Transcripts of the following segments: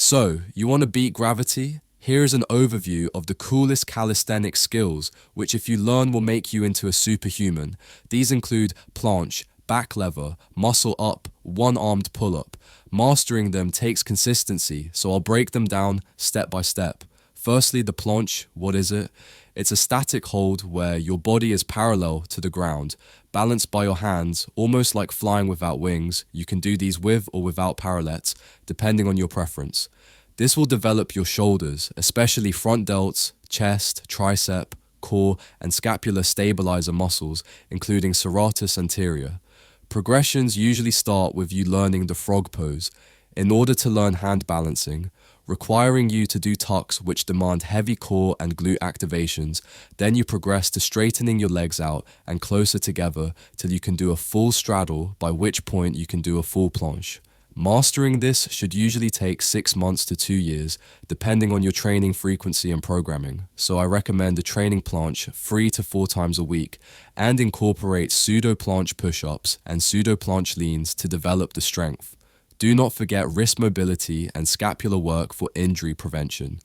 So, you want to beat gravity? Here is an overview of the coolest calisthenic skills, which if you learn will make you into a superhuman. These include planche, back lever, muscle up, one-armed pull-up. Mastering them takes consistency, so I'll break them down step by step. Firstly, the planche, what is it? It's a static hold where your body is parallel to the ground, balanced by your hands, almost like flying without wings. You can do these with or without parallettes, depending on your preference. This will develop your shoulders, especially front delts, chest, tricep, core, and scapular stabilizer muscles, including serratus anterior. Progressions usually start with you learning the frog pose, in order to learn hand balancing, requiring you to do tucks which demand heavy core and glute activations. Then you progress to straightening your legs out and closer together till you can do a full straddle, by which point you can do a full planche. Mastering this should usually take 6 months to 2 years, depending on your training frequency and programming. So I recommend a training planche 3 to 4 times a week and incorporate pseudo planche push-ups and pseudo planche leans to develop the strength. Do not forget wrist mobility and scapular work for injury prevention.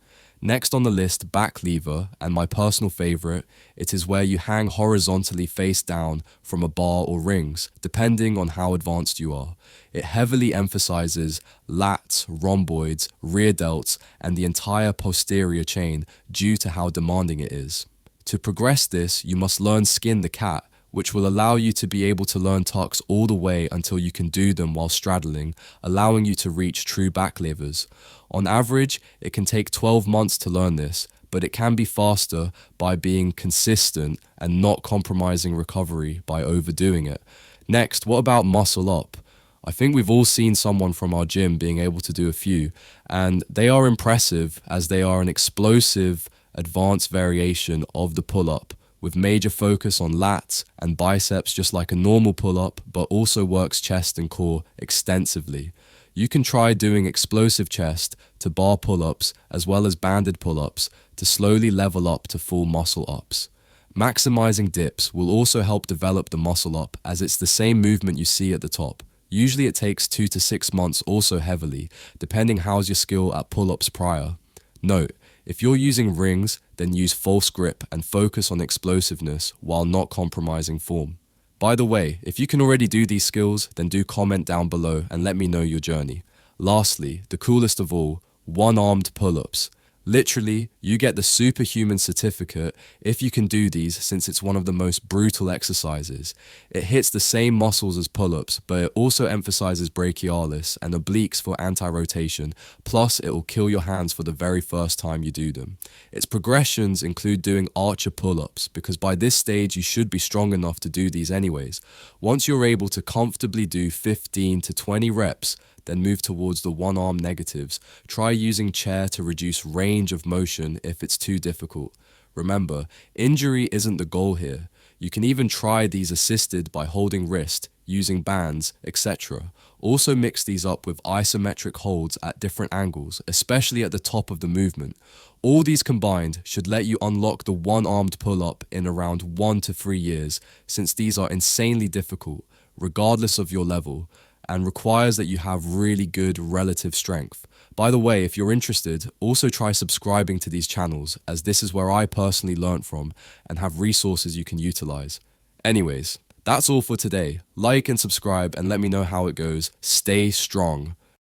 Next on the list, back lever, and my personal favorite, it is where you hang horizontally face down from a bar or rings, depending on how advanced you are. It heavily emphasizes lats, rhomboids, rear delts, and the entire posterior chain due to how demanding it is. To progress this, you must learn skin the cat, which will allow you to be able to learn tucks all the way until you can do them while straddling, allowing you to reach true back levers. On average, it can take 12 months to learn this, but it can be faster by being consistent and not compromising recovery by overdoing it. Next, what about muscle up? I think we've all seen someone from our gym being able to do a few, and they are impressive as they are an explosive, advanced variation of the pull-up, with major focus on lats and biceps just like a normal pull-up, but also works chest and core extensively. You can try doing explosive chest to bar pull-ups as well as banded pull-ups to slowly level up to full muscle ups. Maximizing dips will also help develop the muscle up, as it's the same movement you see at the top. Usually it takes 2 to 6 months also heavily, depending how's your skill at pull-ups prior. Note, if you're using rings, then use false grip and focus on explosiveness while not compromising form. By the way, if you can already do these skills, then do comment down below and let me know your journey. Lastly, the coolest of all, one-armed pull-ups. Literally, you get the superhuman certificate if you can do these, since it's one of the most brutal exercises. It hits the same muscles as pull-ups, but it also emphasizes brachialis and obliques for anti-rotation, plus it will kill your hands for the very first time you do them. Its progressions include doing archer pull-ups, because by this stage you should be strong enough to do these anyways. Once you're able to comfortably do 15 to 20 reps, then move towards the one-arm negatives. Try using chair to reduce range of motion if it's too difficult. Remember, injury isn't the goal here. You can even try these assisted by holding wrist, using bands, etc. Also mix these up with isometric holds at different angles, especially at the top of the movement. All these combined should let you unlock the one-armed pull-up in around 1 to 3 years, since these are insanely difficult, regardless of your level, and requires that you have really good relative strength. By the way, if you're interested, also try subscribing to these channels, as this is where I personally learnt from and have resources you can utilize. Anyways, that's all for today. Like and subscribe and let me know how it goes. Stay strong.